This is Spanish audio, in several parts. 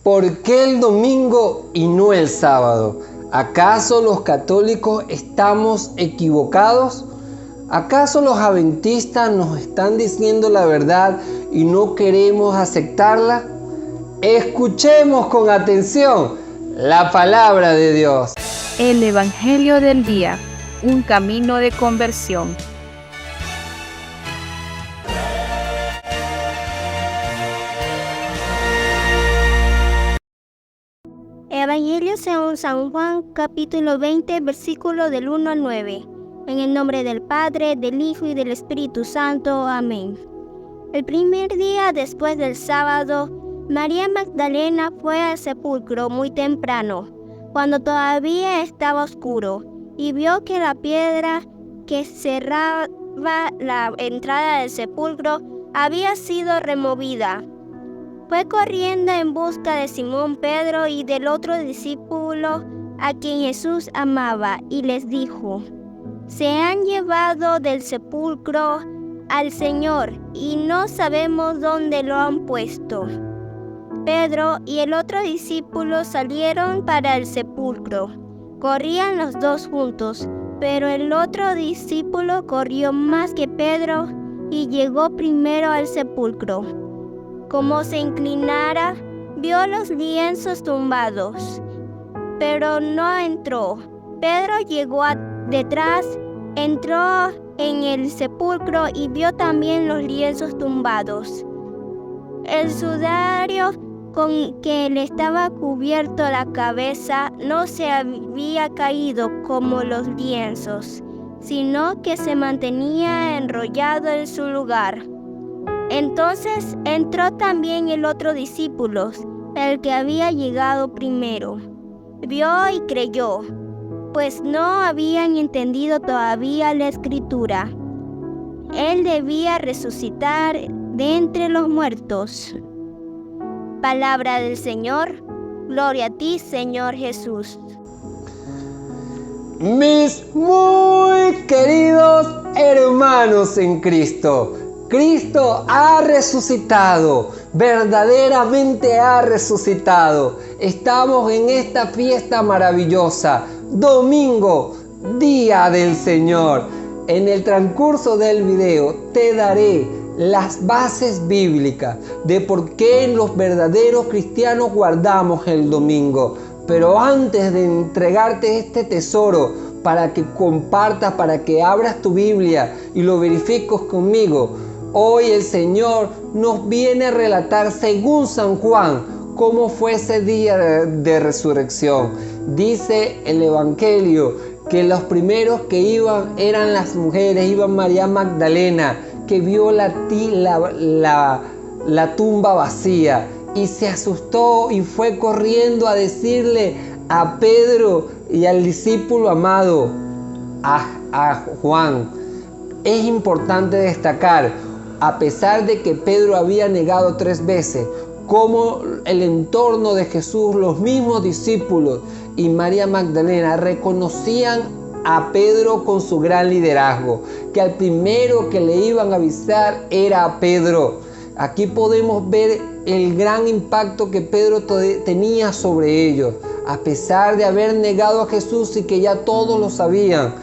¿Por qué el domingo y no el sábado? ¿Acaso los católicos estamos equivocados? ¿Acaso los adventistas nos están diciendo la verdad y no queremos aceptarla? Escuchemos con atención la palabra de Dios. El Evangelio del día, un camino de conversión. Evangelio según San Juan, capítulo 20, versículo del 1 al 9. En el nombre del Padre, del Hijo y del Espíritu Santo. Amén. El primer día después del sábado, María Magdalena fue al sepulcro muy temprano, cuando todavía estaba oscuro, y vio que la piedra que cerraba la entrada del sepulcro había sido removida. Fue corriendo en busca de Simón Pedro y del otro discípulo a quien Jesús amaba, y les dijo: «Se han llevado del sepulcro al Señor, y no sabemos dónde lo han puesto». Pedro y el otro discípulo salieron para el sepulcro. Corrían los dos juntos, pero el otro discípulo corrió más que Pedro y llegó primero al sepulcro. Como se inclinara, vio los lienzos tumbados, pero no entró. Pedro llegó detrás, entró en el sepulcro y vio también los lienzos tumbados. El sudario con que le estaba cubierto la cabeza no se había caído como los lienzos, sino que se mantenía enrollado en su lugar. Entonces entró también el otro discípulo, el que había llegado primero. Vio y creyó, pues no habían entendido todavía la Escritura. Él debía resucitar de entre los muertos. Palabra del Señor. Gloria a ti, Señor Jesús. Mis muy queridos hermanos en Cristo, Cristo ha resucitado, verdaderamente ha resucitado. Estamos en esta fiesta maravillosa, domingo, día del Señor. En el transcurso del video te daré las bases bíblicas de por qué los verdaderos cristianos guardamos el domingo. Pero antes de entregarte este tesoro para que compartas, para que abras tu Biblia y lo verifiques conmigo, hoy el Señor nos viene a relatar según San Juan cómo fue ese día de resurrección. Dice el Evangelio que los primeros que iban eran las mujeres, iban María Magdalena, que vio la tumba vacía y se asustó y fue corriendo a decirle a Pedro y al discípulo amado, a Juan. Es importante destacar, a pesar de que Pedro había negado 3 veces, como el entorno de Jesús, los mismos discípulos y María Magdalena reconocían a Pedro con su gran liderazgo, que al primero que le iban a avisar era a Pedro. Aquí podemos ver el gran impacto que Pedro tenía sobre ellos, a pesar de haber negado a Jesús y que ya todos lo sabían.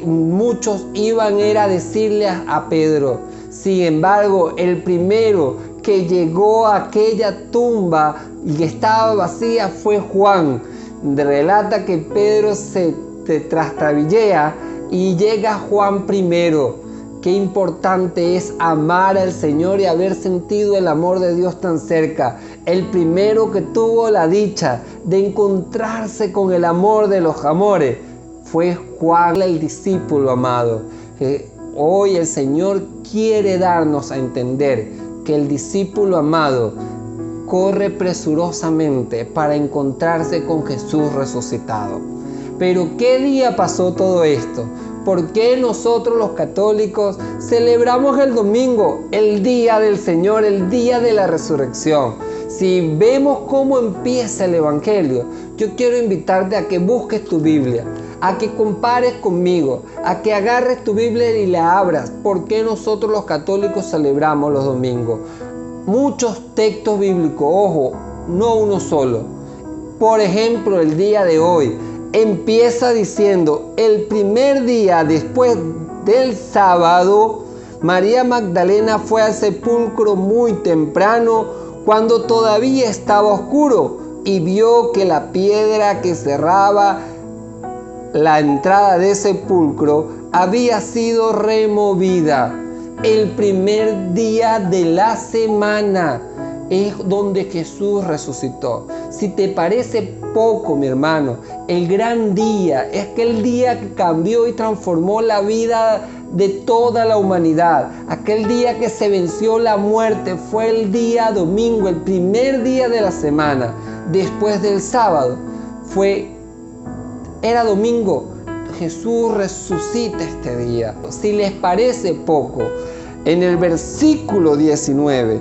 Muchos iban a decirle a Pedro. Sin embargo, el primero que llegó a aquella tumba y que estaba vacía fue Juan. Relata que Pedro se trastabillea y llega Juan primero. Qué importante es amar al Señor y haber sentido el amor de Dios tan cerca. El primero que tuvo la dicha de encontrarse con el amor de los amores fue Juan, el discípulo amado. Hoy el Señor quiere darnos a entender que el discípulo amado corre presurosamente para encontrarse con Jesús resucitado. Pero ¿qué día pasó todo esto? ¿Por qué nosotros los católicos celebramos el domingo, el día del Señor, el día de la resurrección? Si vemos cómo empieza el Evangelio, yo quiero invitarte a que busques tu Biblia, a que compares conmigo, a que agarres tu Biblia y la abras. ¿Por qué nosotros los católicos celebramos los domingos? Muchos textos bíblicos, ojo, no uno solo. Por ejemplo, el día de hoy empieza diciendo: el primer día después del sábado, María Magdalena fue al sepulcro muy temprano, cuando todavía estaba oscuro, y vio que la piedra que cerraba la entrada del sepulcro había sido removida. El primer día de la semana es donde Jesús resucitó. Si te parece poco, mi hermano, el gran día es aquel día que cambió y transformó la vida de toda la humanidad. Aquel día que se venció la muerte fue el día domingo, el primer día de la semana, después del sábado. Era domingo. Jesús resucita este día. Si les parece poco, en el versículo 19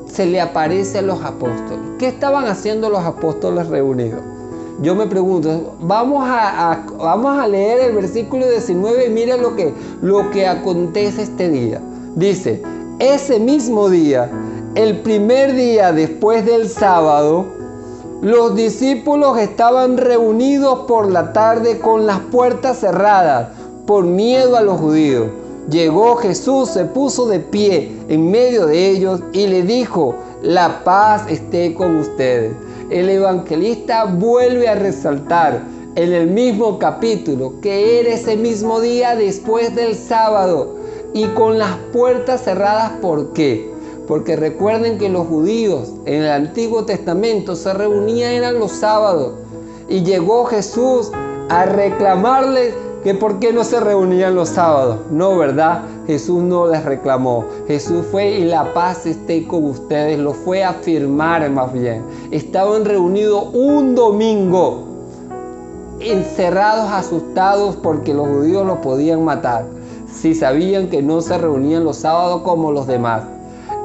se le aparece a los apóstoles. ¿Qué estaban haciendo los apóstoles reunidos? Yo me pregunto, vamos a leer el versículo 19 y mira lo que acontece este día. Dice: ese mismo día, el primer día después del sábado, los discípulos estaban reunidos por la tarde con las puertas cerradas por miedo a los judíos. Llegó Jesús, se puso de pie en medio de ellos y le dijo: la paz esté con ustedes. El evangelista vuelve a resaltar en el mismo capítulo que era ese mismo día después del sábado y con las puertas cerradas. ¿Por qué? Porque recuerden que los judíos en el Antiguo Testamento se reunían, eran los sábados, y llegó Jesús a reclamarles que por qué no se reunían los sábados. No, ¿verdad? Jesús no les reclamó. Jesús fue: y la paz esté con ustedes. Lo fue a afirmar más bien. Estaban reunidos un domingo, encerrados, asustados, porque los judíos los podían matar si sabían que no se reunían los sábados como los demás.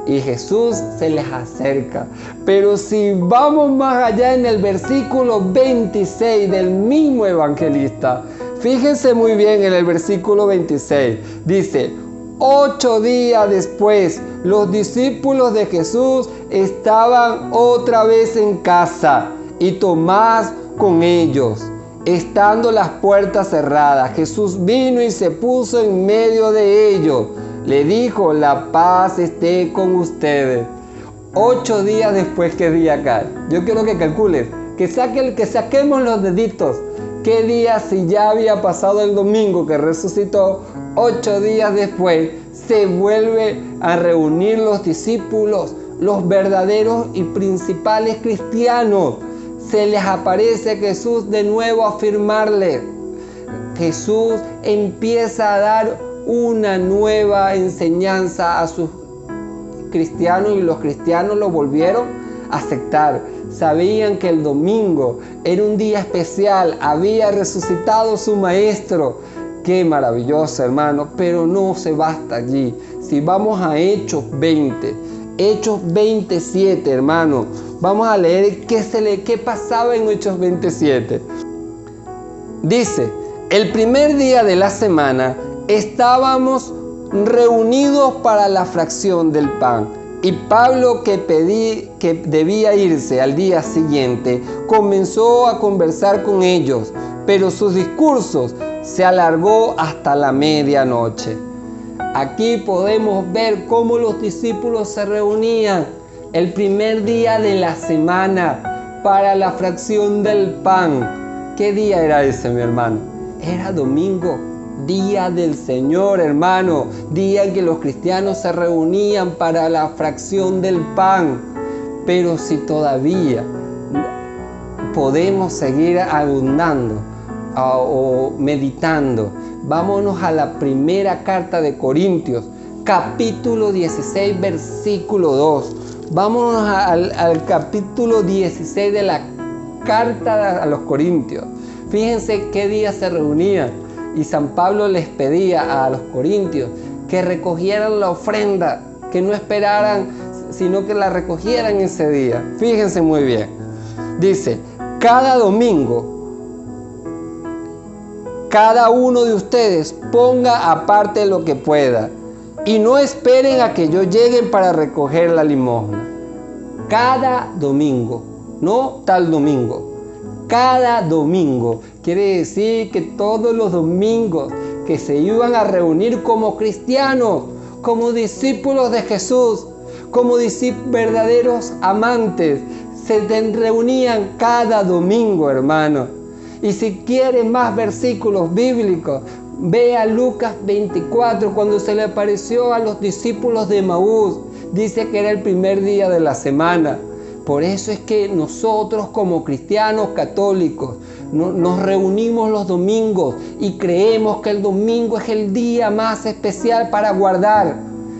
Y Jesús se les acerca. Pero si vamos más allá, en el versículo 26 del mismo evangelista, fíjense muy bien en el versículo 26. Dice: 8 días después, los discípulos de Jesús estaban otra vez en casa, y Tomás con ellos. Estando las puertas cerradas, Jesús vino y se puso en medio de ellos. Le dijo: la paz esté con ustedes. 8 días después, ¿qué día cae? Yo quiero que calcules, que saquemos los deditos. ¿Qué día, si ya había pasado el domingo que resucitó? 8 días después se vuelve a reunir los discípulos, los verdaderos y principales cristianos. Se les aparece Jesús de nuevo a afirmarles. Jesús empieza a dar una nueva enseñanza a sus cristianos, y los cristianos lo volvieron a aceptar. Sabían que el domingo era un día especial, había resucitado su maestro. Qué maravilloso, hermano, pero no se basta allí. Si vamos a Hechos 20, Hechos 27, hermano, vamos a leer qué pasaba en Hechos 27. Dice: el primer día de la semana estábamos reunidos para la fracción del pan, y Pablo, que debía irse al día siguiente, comenzó a conversar con ellos, pero sus discursos se alargó hasta la medianoche. Aquí podemos ver cómo los discípulos se reunían el primer día de la semana para la fracción del pan. ¿Qué día era ese, mi hermano? Era domingo, día del Señor, hermano, día en que los cristianos se reunían para la fracción del pan. Pero si todavía podemos seguir abundando o meditando, vámonos a la primera carta de Corintios, capítulo 16, versículo 2. Vámonos al capítulo 16 de la carta a los Corintios. Fíjense qué día se reunían, y San Pablo les pedía a los corintios que recogieran la ofrenda, que no esperaran, sino que la recogieran ese día. Fíjense muy bien. Dice: cada domingo, cada uno de ustedes ponga aparte lo que pueda, y no esperen a que yo llegue para recoger la limosna. cada domingo, no tal domingo. Cada domingo. Quiere decir que todos los domingos que se iban a reunir como cristianos, como discípulos de Jesús, como verdaderos amantes, se reunían cada domingo, hermano. Y si quieres más versículos bíblicos, ve a Lucas 24, cuando se le apareció a los discípulos de Emaús. Dice que era el primer día de la semana. Por eso es que nosotros como cristianos católicos nos reunimos los domingos y creemos que el domingo es el día más especial para guardar.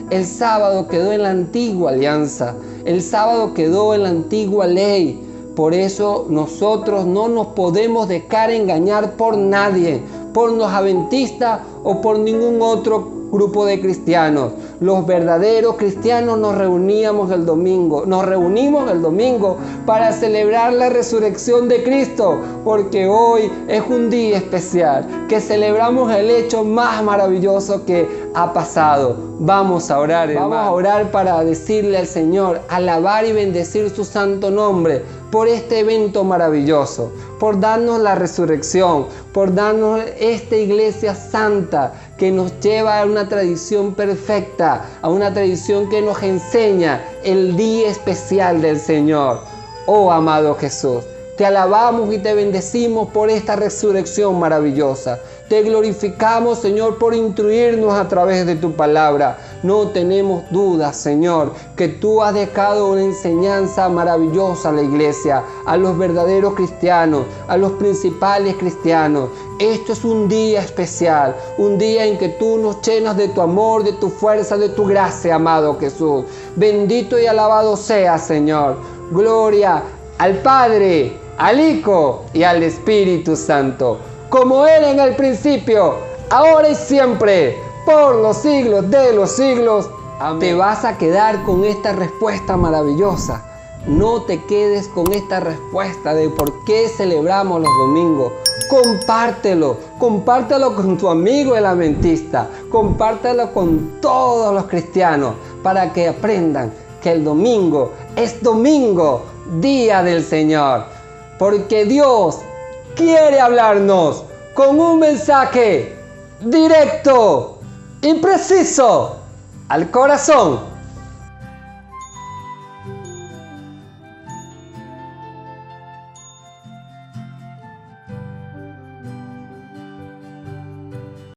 El sábado quedó en la antigua alianza, el sábado quedó en la antigua ley. Por eso nosotros no nos podemos dejar engañar por nadie, por los adventistas o por ningún otro grupo de cristianos. Los verdaderos cristianos nos reunimos el domingo para celebrar la resurrección de Cristo, porque hoy es un día especial, que celebramos el hecho más maravilloso que ha pasado. Vamos a orar, hermano. Vamos a orar para decirle al Señor, alabar y bendecir su santo nombre por este evento maravilloso, por darnos la resurrección, por darnos esta iglesia santa que nos lleva a una tradición perfecta, a una tradición que nos enseña el día especial del Señor. Oh amado Jesús, te alabamos y te bendecimos por esta resurrección maravillosa. Te glorificamos, Señor, por instruirnos a través de tu palabra. No tenemos dudas, Señor, que tú has dejado una enseñanza maravillosa a la iglesia, a los verdaderos cristianos, a los principales cristianos. Esto es un día especial, un día en que tú nos llenas de tu amor, de tu fuerza, de tu gracia, amado Jesús. Bendito y alabado sea, Señor. Gloria al Padre, al Hijo y al Espíritu Santo, como era en el principio, ahora y siempre, por los siglos de los siglos. Amén. Te vas a quedar con esta respuesta maravillosa. No te quedes con esta respuesta de por qué celebramos los domingos. Compártelo con tu amigo el adventista, compártelo con todos los cristianos, para que aprendan que el domingo es domingo, día del Señor, porque Dios quiere hablarnos con un mensaje directo y preciso al corazón.